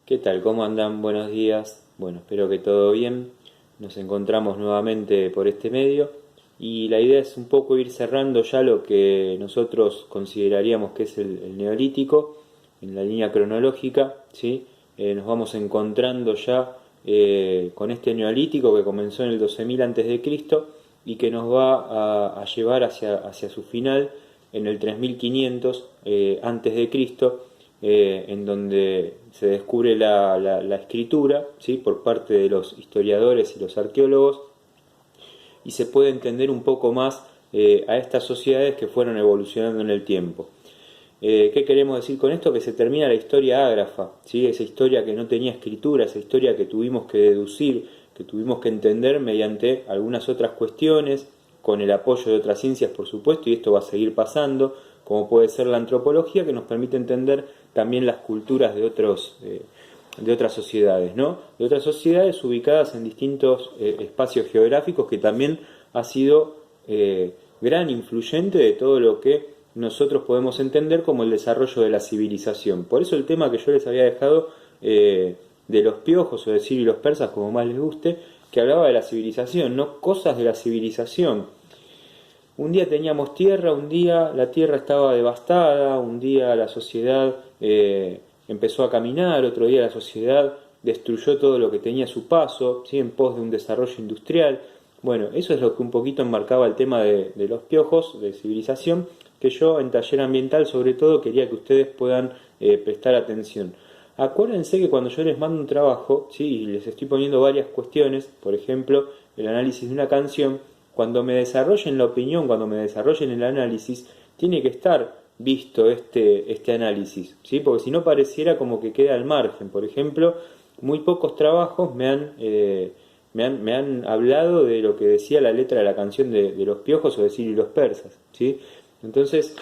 ¿Qué tal? ¿Cómo andan? Buenos días. Bueno, espero que todo bien. Nos encontramos nuevamente por este medio y la idea es un poco ir cerrando ya lo que nosotros consideraríamos que es el Neolítico en la línea cronológica, ¿sí? Nos vamos encontrando ya con este Neolítico que comenzó en el 12.000 a.C. y que nos va a llevar hacia su final en el 3.500 antes de Cristo, en donde se descubre la escritura, ¿sí? Por parte de los historiadores y los arqueólogos, y se puede entender un poco más a estas sociedades que fueron evolucionando en el tiempo. ¿Qué queremos decir con esto? Que se termina la historia ágrafa, ¿sí? Esa historia que no tenía escritura, esa historia que tuvimos que deducir, que tuvimos que entender mediante algunas otras cuestiones, con el apoyo de otras ciencias, por supuesto, y esto va a seguir pasando, como puede ser la antropología, que nos permite entender también las culturas de otras sociedades, ¿no? De otras sociedades ubicadas en distintos espacios geográficos, que también ha sido gran influyente de todo lo que nosotros podemos entender como el desarrollo de la civilización. Por eso el tema que yo les había dejado de los piojos, o de Sirio y los persas, como más les guste, que hablaba de la civilización, no cosas de la civilización. Un día teníamos tierra, un día la tierra estaba devastada, un día la sociedad empezó a caminar, otro día la sociedad destruyó todo lo que tenía a su paso, ¿sí? En pos de un desarrollo industrial. Bueno, eso es lo que un poquito enmarcaba el tema de los piojos, de civilización, que yo en taller ambiental sobre todo quería que ustedes puedan prestar atención. Acuérdense que cuando yo les mando un trabajo, ¿sí? Y les estoy poniendo varias cuestiones, por ejemplo, el análisis de una canción, cuando me desarrollen la opinión, cuando me desarrollen el análisis, tiene que estar visto este análisis, ¿sí? Porque si no pareciera como que queda al margen. Por ejemplo, muy pocos trabajos me han hablado de lo que decía la letra de la canción de los piojos o de Sirio y los persas, ¿sí? Entonces,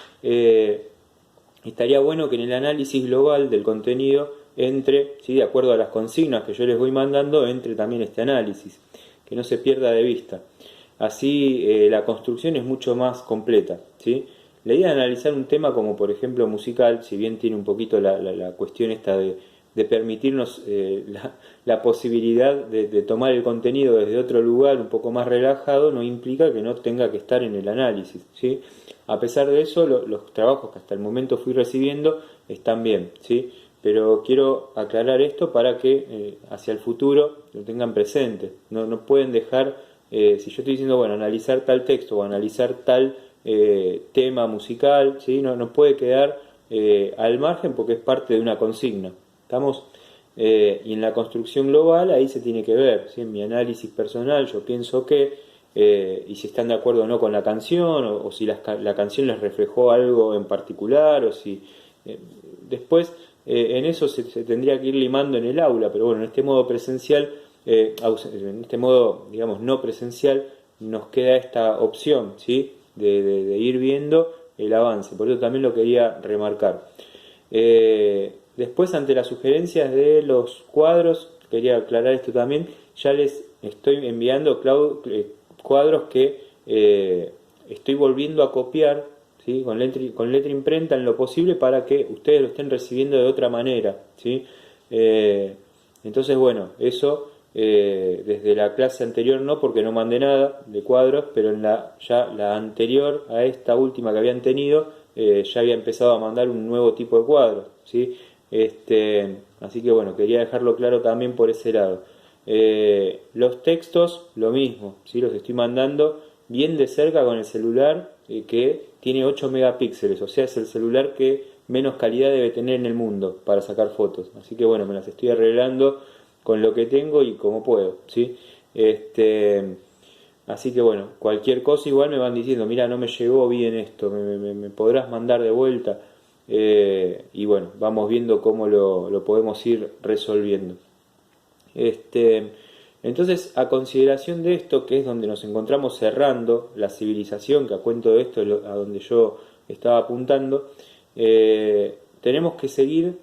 estaría bueno que en el análisis global del contenido entre, ¿sí? De acuerdo a las consignas que yo les voy mandando, entre también este análisis, que no se pierda de vista. Así la construcción es mucho más completa, ¿sí? La idea de analizar un tema como por ejemplo musical, si bien tiene un poquito la cuestión esta de permitirnos la posibilidad de tomar el contenido desde otro lugar un poco más relajado, no implica que no tenga que estar en el análisis, ¿sí? A pesar de eso, los trabajos que hasta el momento fui recibiendo están bien, ¿sí? Pero quiero aclarar esto para que hacia el futuro lo tengan presente. No pueden dejar, si yo estoy diciendo, bueno, analizar tal texto o analizar tal tema musical, ¿sí? No puede quedar al margen porque es parte de una consigna. ¿Estamos? Y en la construcción global ahí se tiene que ver, ¿sí? En mi análisis personal yo pienso que, y si están de acuerdo o no con la canción, o si la canción les reflejó algo en particular, o si después en eso se tendría que ir limando en el aula, pero bueno, en este modo presencial, en este modo, digamos, no presencial, nos queda esta opción, ¿sí? De ir viendo el avance, por eso también lo quería remarcar. Después, ante las sugerencias de los cuadros, quería aclarar esto también, ya les estoy enviando cuadros que estoy volviendo a copiar, ¿sí? Con letra imprenta en lo posible para que ustedes lo estén recibiendo de otra manera, ¿sí? Entonces, bueno, eso desde la clase anterior no, porque no mandé nada de cuadros, pero en ya la anterior a esta última que habían tenido, ya había empezado a mandar un nuevo tipo de cuadros, ¿sí? Así que bueno, quería dejarlo claro también por ese lado. Los textos, lo mismo, ¿sí? Los estoy mandando bien de cerca con el celular que tiene 8 megapíxeles, o sea, es el celular que menos calidad debe tener en el mundo para sacar fotos. Así que bueno, me las estoy arreglando con lo que tengo y como puedo, ¿sí? Así que bueno, cualquier cosa igual me van diciendo, mira, no me llegó bien esto, me podrás mandar de vuelta. Y bueno, vamos viendo cómo lo podemos ir resolviendo. Entonces, a consideración de esto, que es donde nos encontramos cerrando la civilización, que a cuento de esto es a donde yo estaba apuntando, tenemos que seguir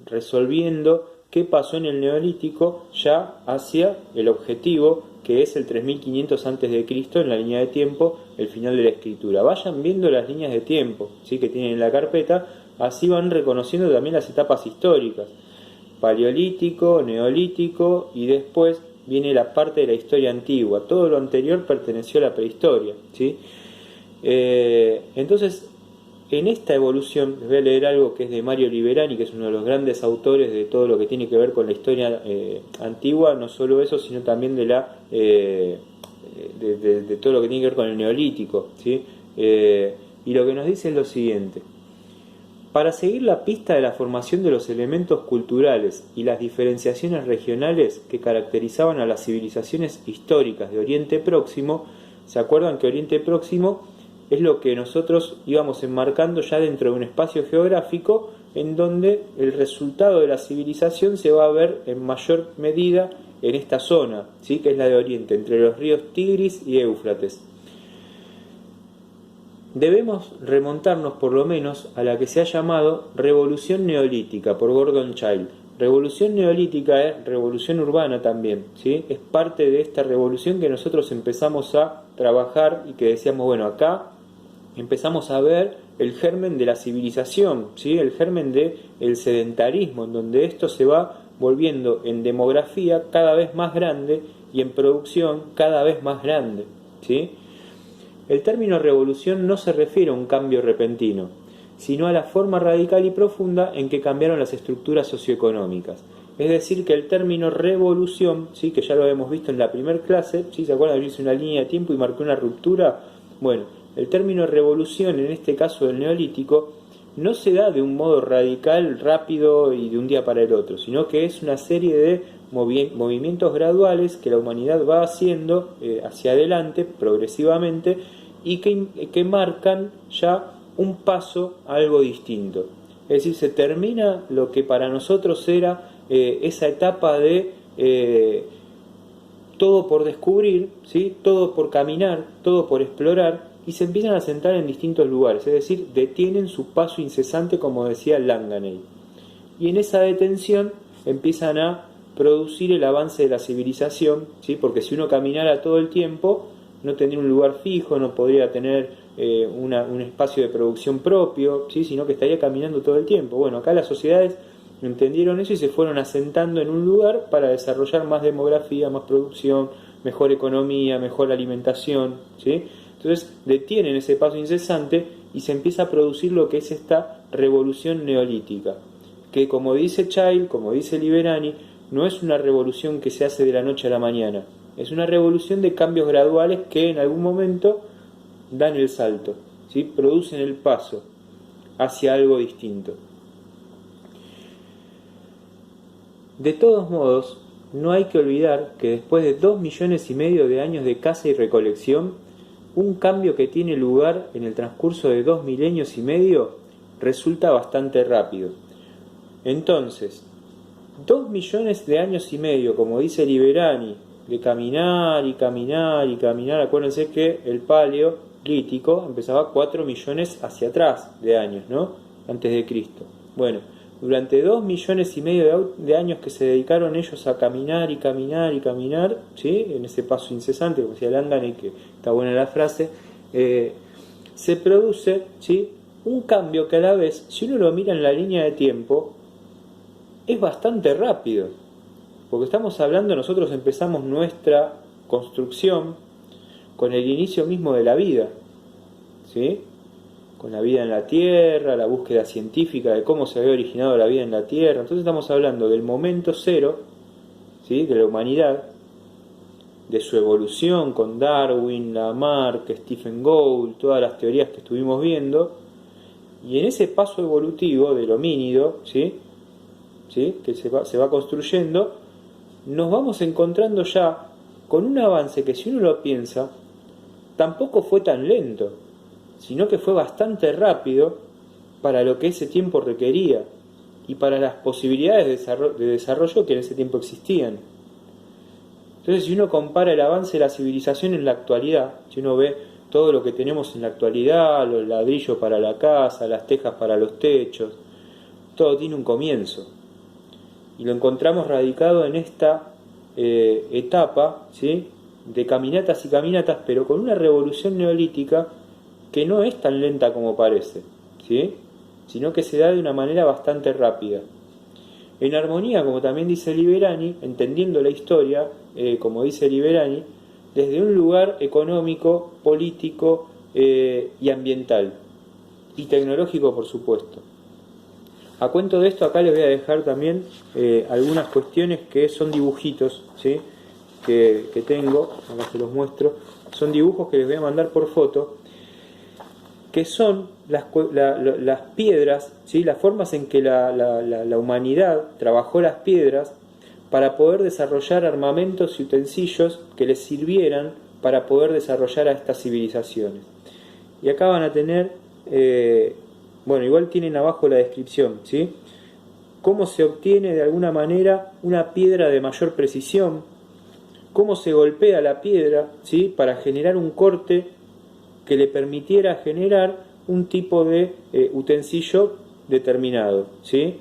resolviendo qué pasó en el Neolítico ya hacia el objetivo que es el 3500 a.C. en la línea de tiempo, el final de la escritura. Vayan viendo las líneas de tiempo, ¿sí? Que tienen en la carpeta, así van reconociendo también las etapas históricas. paleolítico, neolítico y después viene la parte de la historia antigua. Todo lo anterior perteneció a la prehistoria, ¿sí? Entonces, en esta evolución, les voy a leer algo que es de Mario Liverani, que es uno de los grandes autores de todo lo que tiene que ver con la historia antigua, no solo eso, sino también de todo lo que tiene que ver con el neolítico, ¿sí? Y lo que nos dice es lo siguiente: para seguir la pista de la formación de los elementos culturales y las diferenciaciones regionales que caracterizaban a las civilizaciones históricas de Oriente Próximo, ¿se acuerdan que Oriente Próximo es lo que nosotros íbamos enmarcando ya dentro de un espacio geográfico en donde el resultado de la civilización se va a ver en mayor medida en esta zona, ¿sí? Que es la de Oriente, entre los ríos Tigris y Éufrates? Debemos remontarnos por lo menos a la que se ha llamado Revolución Neolítica por Gordon Childe. Revolución neolítica es revolución urbana también, ¿sí? Es parte de esta revolución que nosotros empezamos a trabajar y que decíamos, bueno, acá empezamos a ver el germen de la civilización, ¿sí? El germen del sedentarismo, en donde esto se va volviendo en demografía cada vez más grande y en producción cada vez más grande, ¿sí? El término revolución no se refiere a un cambio repentino, sino a la forma radical y profunda en que cambiaron las estructuras socioeconómicas. Es decir, que el término revolución, ¿sí? Que ya lo habíamos visto en la primera clase, ¿sí? ¿Se acuerdan? Yo hice una línea de tiempo y marqué una ruptura. Bueno, el término revolución, en este caso del neolítico, no se da de un modo radical, rápido y de un día para el otro, sino que es una serie de movimientos graduales que la humanidad va haciendo hacia adelante, progresivamente, y que marcan ya un paso a algo distinto. Es decir, se termina lo que para nosotros era esa etapa de todo por descubrir, ¿sí? Todo por caminar, todo por explorar, y se empiezan a sentar en distintos lugares, es decir, detienen su paso incesante, como decía Langanay. Y en esa detención empiezan a producir el avance de la civilización, ¿sí? Porque si uno caminara todo el tiempo, no tendría un lugar fijo, no podría tener un espacio de producción propio, ¿sí? Sino que estaría caminando todo el tiempo. Bueno, acá las sociedades entendieron eso y se fueron asentando en un lugar para desarrollar más demografía, más producción, mejor economía, mejor alimentación, ¿sí? Entonces detienen ese paso incesante y se empieza a producir lo que es esta revolución neolítica, que, como dice Childe, como dice Liverani, no es una revolución que se hace de la noche a la mañana, es una revolución de cambios graduales que en algún momento dan el salto, ¿sí? Producen el paso hacia algo distinto. De todos modos, no hay que olvidar que después de 2,5 millones de años de caza y recolección, un cambio que tiene lugar en el transcurso de 2,5 milenios resulta bastante rápido. Entonces, 2,5 millones de años, como dice Liverani, de caminar y caminar y caminar. Acuérdense que el paleolítico empezaba 4 millones hacia atrás de años, ¿no? Antes de Cristo. Bueno, durante 2,5 millones de años que se dedicaron ellos a caminar y caminar y caminar, ¿sí? En ese paso incesante, como decía Langan, y que está buena la frase, se produce, ¿sí? Un cambio que a la vez, si uno lo mira en la línea de tiempo, es bastante rápido. Porque estamos hablando, nosotros empezamos nuestra construcción con el inicio mismo de la vida, ¿sí? Con la vida en la Tierra, la búsqueda científica de cómo se había originado la vida en la Tierra. Entonces estamos hablando del momento cero, ¿sí? De la humanidad, de su evolución con Darwin, Lamarck, Stephen Gould, todas las teorías que estuvimos viendo, y en ese paso evolutivo del homínido, ¿sí? Que se va construyendo, nos vamos encontrando ya con un avance que, si uno lo piensa, tampoco fue tan lento, sino que fue bastante rápido para lo que ese tiempo requería y para las posibilidades de desarrollo que en ese tiempo existían. Entonces, si uno compara el avance de la civilización en la actualidad, si uno ve todo lo que tenemos en la actualidad, los ladrillos para la casa, las tejas para los techos, todo tiene un comienzo. Y lo encontramos radicado en esta etapa, ¿sí? De caminatas y caminatas, pero con una revolución neolítica que no es tan lenta como parece, ¿sí? Sino que se da de una manera bastante rápida. en armonía, como también dice Liberani, entendiendo la historia, como dice Liberani, desde un lugar económico, político y ambiental, y tecnológico, por supuesto. A cuento de esto, acá les voy a dejar también algunas cuestiones que son dibujitos, ¿sí? que tengo, acá se los muestro, son dibujos que les voy a mandar por foto, que son las piedras, ¿sí? Las formas en que la humanidad trabajó las piedras para poder desarrollar armamentos y utensilios que les sirvieran para poder desarrollar a estas civilizaciones. Y acá van a tener, bueno, igual tienen abajo la descripción, ¿sí? Cómo se obtiene de alguna manera una piedra de mayor precisión, cómo se golpea la piedra, ¿sí? Para generar un corte que le permitiera generar un tipo de utensilio determinado, ¿sí?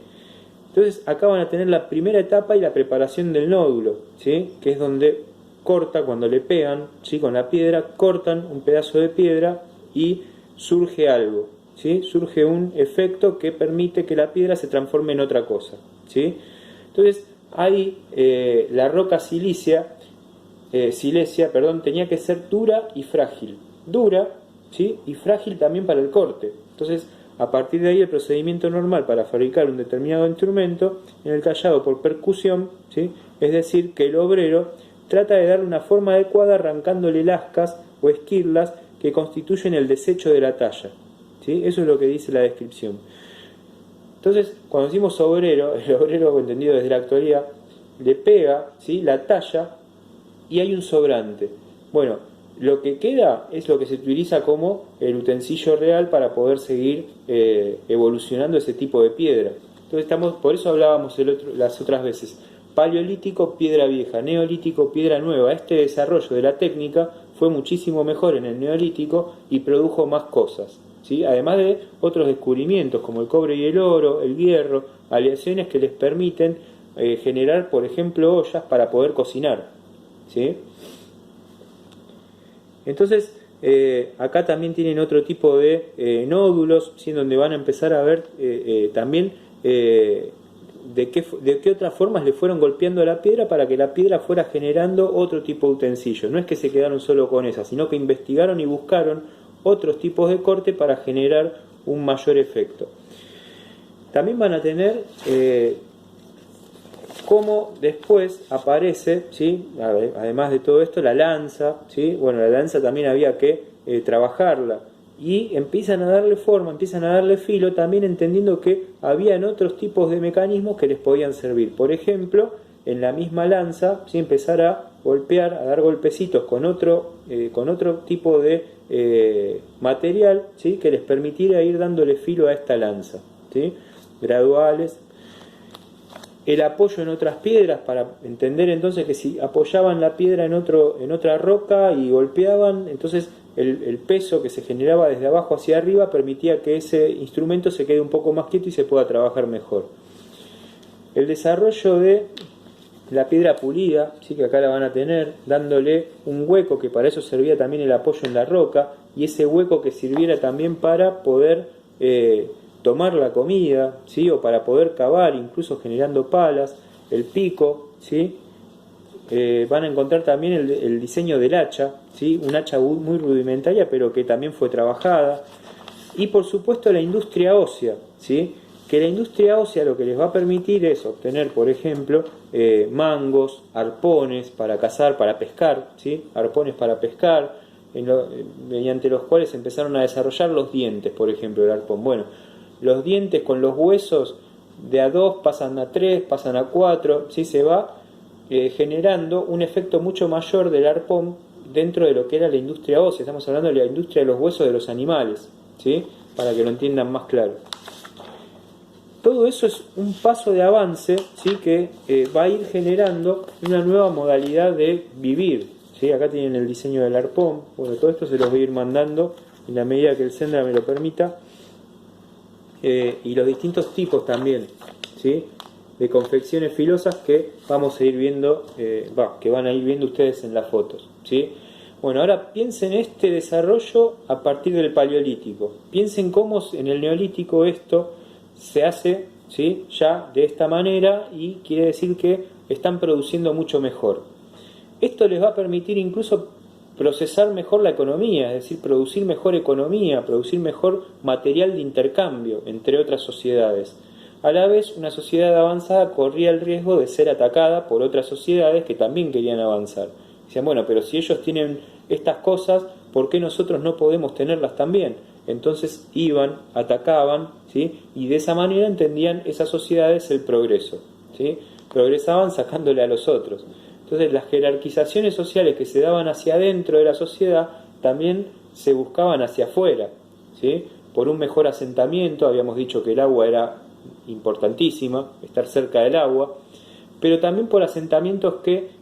Entonces acá van a tener la primera etapa y la preparación del nódulo, ¿sí? Que es donde corta, cuando le pegan, ¿sí? Con la piedra, cortan un pedazo de piedra y surge algo, ¿sí? Surge un efecto que permite que la piedra se transforme en otra cosa, ¿sí? Entonces ahí la roca silesia, tenía que ser dura y frágil. Dura, ¿sí? Y frágil también para el corte. Entonces, a partir de ahí el procedimiento normal para fabricar un determinado instrumento en el tallado por percusión, ¿sí? Es decir, que el obrero trata de darle una forma adecuada arrancándole lascas o esquirlas que constituyen el desecho de la talla, ¿sí? Eso es lo que dice la descripción. Entonces, cuando decimos obrero, el obrero entendido desde la actualidad, le pega, ¿sí? La talla y hay un sobrante. Bueno, lo que queda es lo que se utiliza como el utensilio real para poder seguir evolucionando ese tipo de piedra. Entonces por eso hablábamos las otras veces, paleolítico, piedra vieja, neolítico, piedra nueva. Este desarrollo de la técnica fue muchísimo mejor en el neolítico y produjo más cosas, ¿sí? Además de otros descubrimientos como el cobre y el oro, el hierro, aleaciones que les permiten generar, por ejemplo, ollas para poder cocinar, ¿sí? Entonces, acá también tienen otro tipo de nódulos, ¿sí? Donde van a empezar a ver también de qué otras formas le fueron golpeando a la piedra para que la piedra fuera generando otro tipo de utensilio. No es que se quedaron solo con esa, sino que investigaron y buscaron otros tipos de corte para generar un mayor efecto. También van a tener cómo después aparece, ¿sí? Además de todo esto, la lanza, ¿sí? Bueno, la lanza también había que trabajarla y empiezan a darle forma, empiezan a darle filo, también entendiendo que habían otros tipos de mecanismos que les podían servir. Por ejemplo, en la misma lanza, ¿sí? Empezar a golpear, a dar golpecitos con otro tipo de material, ¿sí? Que les permitiera ir dándole filo a esta lanza, ¿sí? Graduales. El apoyo en otras piedras, para entender entonces que si apoyaban la piedra en otra roca y golpeaban, entonces el peso que se generaba desde abajo hacia arriba permitía que ese instrumento se quede un poco más quieto y se pueda trabajar mejor. El desarrollo de la piedra pulida, ¿sí? Que acá la van a tener, dándole un hueco, que para eso servía también el apoyo en la roca, y ese hueco que sirviera también para poder tomar la comida, ¿sí? O para poder cavar, incluso generando palas, el pico, ¿sí? Van a encontrar también el diseño del hacha, ¿sí? Un hacha muy rudimentaria, pero que también fue trabajada. Y por supuesto la industria ósea, ¿sí? Que la industria ósea lo que les va a permitir es obtener, por ejemplo, mangos, arpones para cazar, para pescar, ¿sí? Arpones para pescar, mediante los cuales empezaron a desarrollar los dientes, por ejemplo, del arpón. Bueno, los dientes con los huesos de a 2 pasan a 3, pasan a 4, ¿sí? Se va generando un efecto mucho mayor del arpón dentro de lo que era la industria ósea. Estamos hablando de la industria de los huesos de los animales, ¿sí? Para que lo entiendan más claro. Todo eso es un paso de avance, ¿sí? Que va a ir generando una nueva modalidad de vivir, ¿sí? Acá tienen el diseño del arpón. Bueno, todo esto se los voy a ir mandando en la medida que el Sendra me lo permita. Y los distintos tipos también, ¿sí? De confecciones filosas que vamos a ir viendo, que van a ir viendo ustedes en las fotos, ¿sí? Bueno, ahora piensen este desarrollo a partir del Paleolítico. Piensen cómo en el Neolítico esto se hace ¿sí? Ya de esta manera, y quiere decir que están produciendo mucho mejor. Esto les va a permitir incluso procesar mejor la economía, es decir, producir mejor economía, producir mejor material de intercambio entre otras sociedades. A la vez, una sociedad avanzada corría el riesgo de ser atacada por otras sociedades que también querían avanzar. Decían, bueno, pero si ellos tienen estas cosas, ¿por qué nosotros no podemos tenerlas también? Entonces iban, atacaban, ¿sí? Y de esa manera entendían esas sociedades el progreso, ¿sí? Progresaban sacándole a los otros. Entonces las jerarquizaciones sociales que se daban hacia adentro de la sociedad también se buscaban hacia afuera, ¿sí? Por un mejor asentamiento, habíamos dicho que el agua era importantísima, estar cerca del agua, pero también por asentamientos que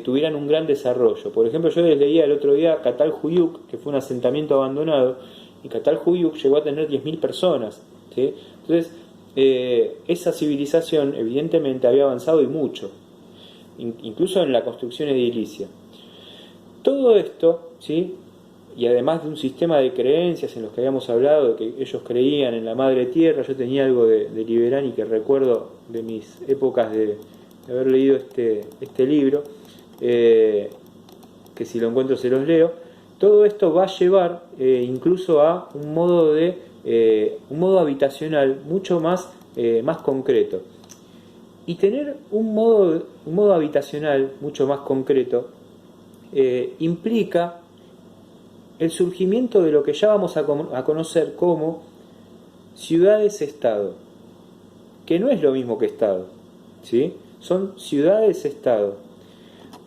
tuvieran un gran desarrollo. Por ejemplo, yo les leía el otro día Catalhuyuk, que fue un asentamiento abandonado, y Catalhuyuk llegó a tener 10.000 personas, ¿sí? Entonces, esa civilización evidentemente había avanzado y mucho, incluso en la construcción edilicia. Todo esto, ¿sí? Y además de un sistema de creencias en los que habíamos hablado, de que ellos creían en la madre tierra. Yo tenía algo de Liberani que recuerdo de mis épocas de haber leído este libro, que si lo encuentro se los leo. Todo esto va a llevar incluso a un modo habitacional mucho más concreto. Y tener un modo habitacional mucho más concreto implica el surgimiento de lo que ya vamos a conocer como ciudades-estado, que no es lo mismo que estado, ¿sí? Son ciudades-estado.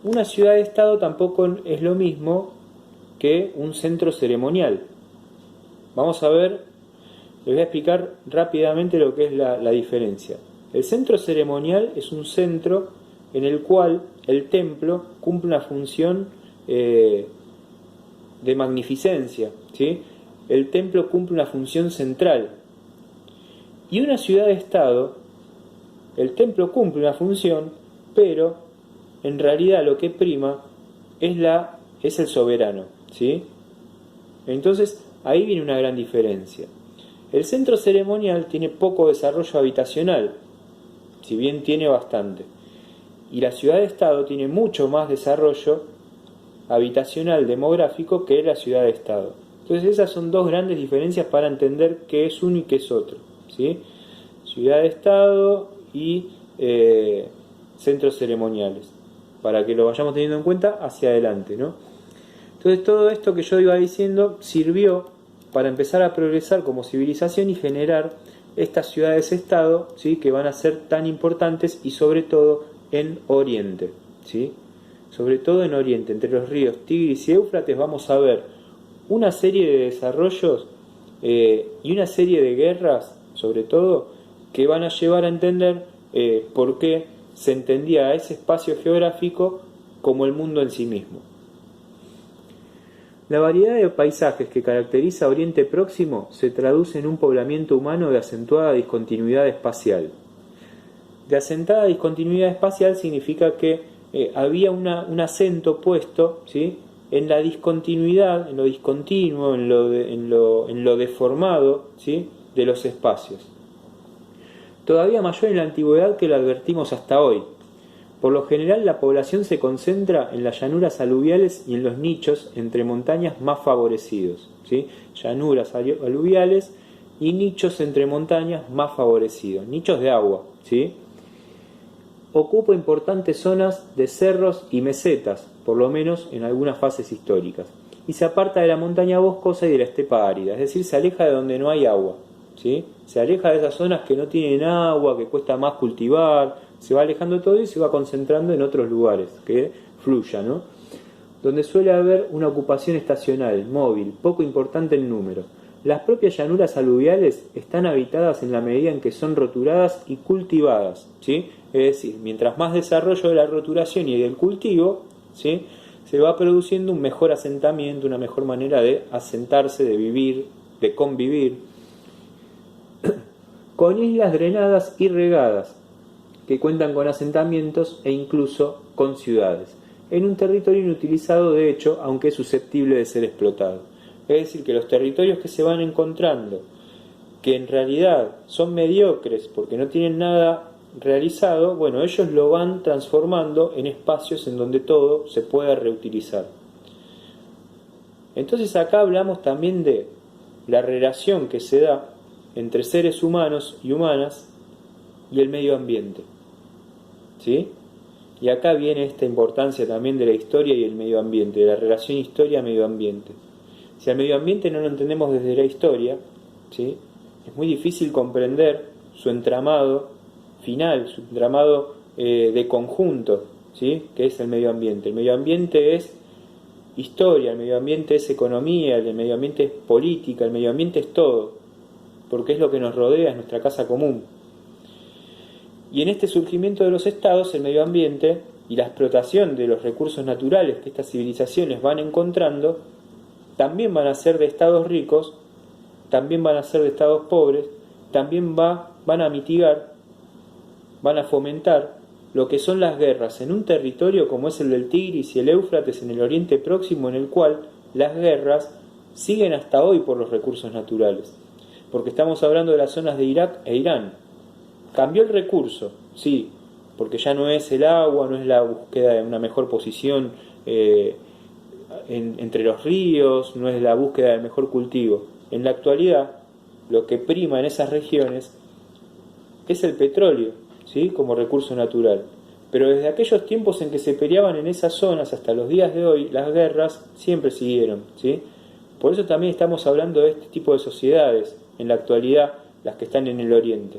Una ciudad-estado tampoco es lo mismo que un centro ceremonial. Vamos a ver, les voy a explicar rápidamente lo que es la diferencia. El centro ceremonial es un centro en el cual el templo cumple una función de magnificencia, ¿sí? El templo cumple una función central. Y una ciudad-estado, el templo cumple una función, pero en realidad lo que prima es el soberano, ¿sí? Entonces ahí viene una gran diferencia. El centro ceremonial tiene poco desarrollo habitacional, si bien tiene bastante. Y la ciudad-estado tiene mucho más desarrollo habitacional demográfico que la ciudad-estado. Entonces esas son dos grandes diferencias para entender qué es uno y qué es otro, ¿sí? Ciudad-estado y centros ceremoniales, para que lo vayamos teniendo en cuenta hacia adelante, ¿no? Entonces todo esto que yo iba diciendo sirvió para empezar a progresar como civilización y generar estas ciudades-estado, ¿sí? Que van a ser tan importantes, y sobre todo en Oriente, ¿sí? Sobre todo en Oriente, entre los ríos Tigris y Éufrates, vamos a ver una serie de desarrollos y una serie de guerras, sobre todo, que van a llevar a entender por qué se entendía a ese espacio geográfico como el mundo en sí mismo. La variedad de paisajes que caracteriza a Oriente Próximo se traduce en un poblamiento humano de acentuada discontinuidad espacial. De asentada discontinuidad espacial significa que había un acento puesto, ¿sí? En la discontinuidad, en lo discontinuo, en lo deformado, ¿sí? De los espacios. Todavía mayor en la antigüedad que lo advertimos hasta hoy. Por lo general la población se concentra en las llanuras aluviales y en los nichos entre montañas más favorecidos, ¿sí? Llanuras aluviales y nichos entre montañas más favorecidos, nichos de agua, ¿sí? Ocupa importantes zonas de cerros y mesetas, por lo menos en algunas fases históricas, y se aparta de la montaña boscosa y de la estepa árida, es decir, se aleja de donde no hay agua, ¿sí? Se aleja de esas zonas que no tienen agua, que cuesta más cultivar, se va alejando de todo y se va concentrando en otros lugares que fluya, ¿no? Donde suele haber una ocupación estacional, móvil, poco importante en número. Las propias llanuras aluviales están habitadas en la medida en que son roturadas y cultivadas, ¿sí? Es decir, mientras más desarrollo de la roturación y del cultivo, ¿sí? Se va produciendo un mejor asentamiento, una mejor manera de asentarse, de vivir, de convivir, con islas drenadas y regadas, que cuentan con asentamientos e incluso con ciudades, en un territorio inutilizado de hecho, aunque es susceptible de ser explotado. Es decir, que los territorios que se van encontrando que en realidad son mediocres porque no tienen nada realizado, bueno, ellos lo van transformando en espacios en donde todo se pueda reutilizar. Entonces acá hablamos también de la relación que se da entre seres humanos y humanas y el medio ambiente. ¿Sí? Y acá viene esta importancia también de la historia y el medio ambiente, de la relación historia-medio ambiente. Si al medio ambiente no lo entendemos desde la historia, ¿sí?, es muy difícil comprender su entramado final, su entramado de conjunto, ¿sí?, que es el medio ambiente. El medio ambiente es historia, el medio ambiente es economía, el medio ambiente es política, el medio ambiente es todo, porque es lo que nos rodea, es nuestra casa común. Y en este surgimiento de los estados, el medio ambiente y la explotación de los recursos naturales que estas civilizaciones van encontrando, también van a ser de estados ricos, también van a ser de estados pobres, también van a mitigar, van a fomentar lo que son las guerras en un territorio como es el del Tigris y el Éufrates en el Oriente Próximo, en el cual las guerras siguen hasta hoy por los recursos naturales. Porque estamos hablando de las zonas de Irak e Irán. Cambió el recurso, sí, porque ya no es el agua, no es la búsqueda de una mejor posición entre los ríos, no es la búsqueda del mejor cultivo. En la actualidad, lo que prima en esas regiones es el petróleo, ¿sí?, como recurso natural. Pero desde aquellos tiempos en que se peleaban en esas zonas hasta los días de hoy, las guerras siempre siguieron, ¿sí? Por eso también estamos hablando de este tipo de sociedades, en la actualidad, las que están en el Oriente,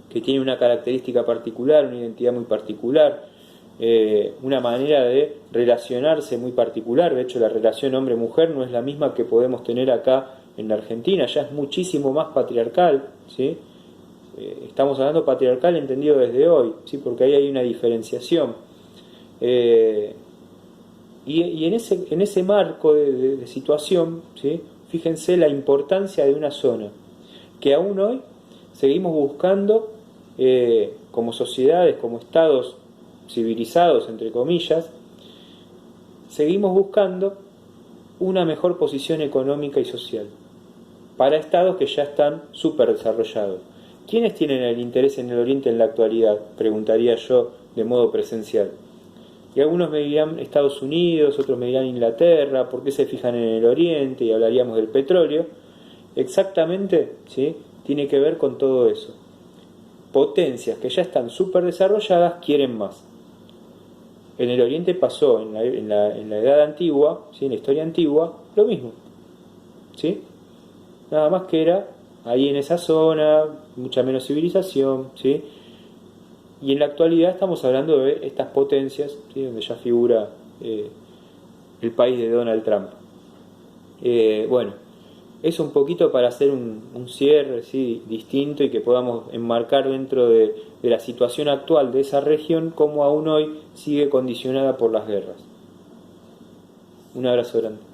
que tienen una característica particular, una identidad muy particular, una manera de relacionarse muy particular. De hecho, la relación hombre-mujer no es la misma que podemos tener acá en la Argentina, ya es muchísimo más patriarcal, ¿sí? Estamos hablando patriarcal entendido desde hoy, ¿sí?, porque ahí hay una diferenciación. Y en ese marco de situación, ¿sí?, fíjense la importancia de una zona, que aún hoy seguimos buscando como sociedades, como estados civilizados, entre comillas, seguimos buscando una mejor posición económica y social para estados que ya están súper desarrollados. ¿Quiénes tienen el interés en el Oriente en la actualidad?, preguntaría yo de modo presencial. Y algunos me dirán Estados Unidos, otros me dirán Inglaterra, ¿por qué se fijan en el Oriente? Y hablaríamos del petróleo. Exactamente, ¿sí?, tiene que ver con todo eso. Potencias que ya están súper desarrolladas quieren más. En el Oriente pasó, en la Edad Antigua, ¿sí?, en la historia antigua, lo mismo, ¿sí? Nada más que era ahí en esa zona, mucha menos civilización, ¿sí? Y en la actualidad estamos hablando de estas potencias, ¿sí?, donde ya figura el país de Donald Trump. Bueno, es un poquito para hacer un cierre, ¿sí?, distinto, y que podamos enmarcar dentro de la situación actual de esa región, cómo aún hoy sigue condicionada por las guerras. Un abrazo grande.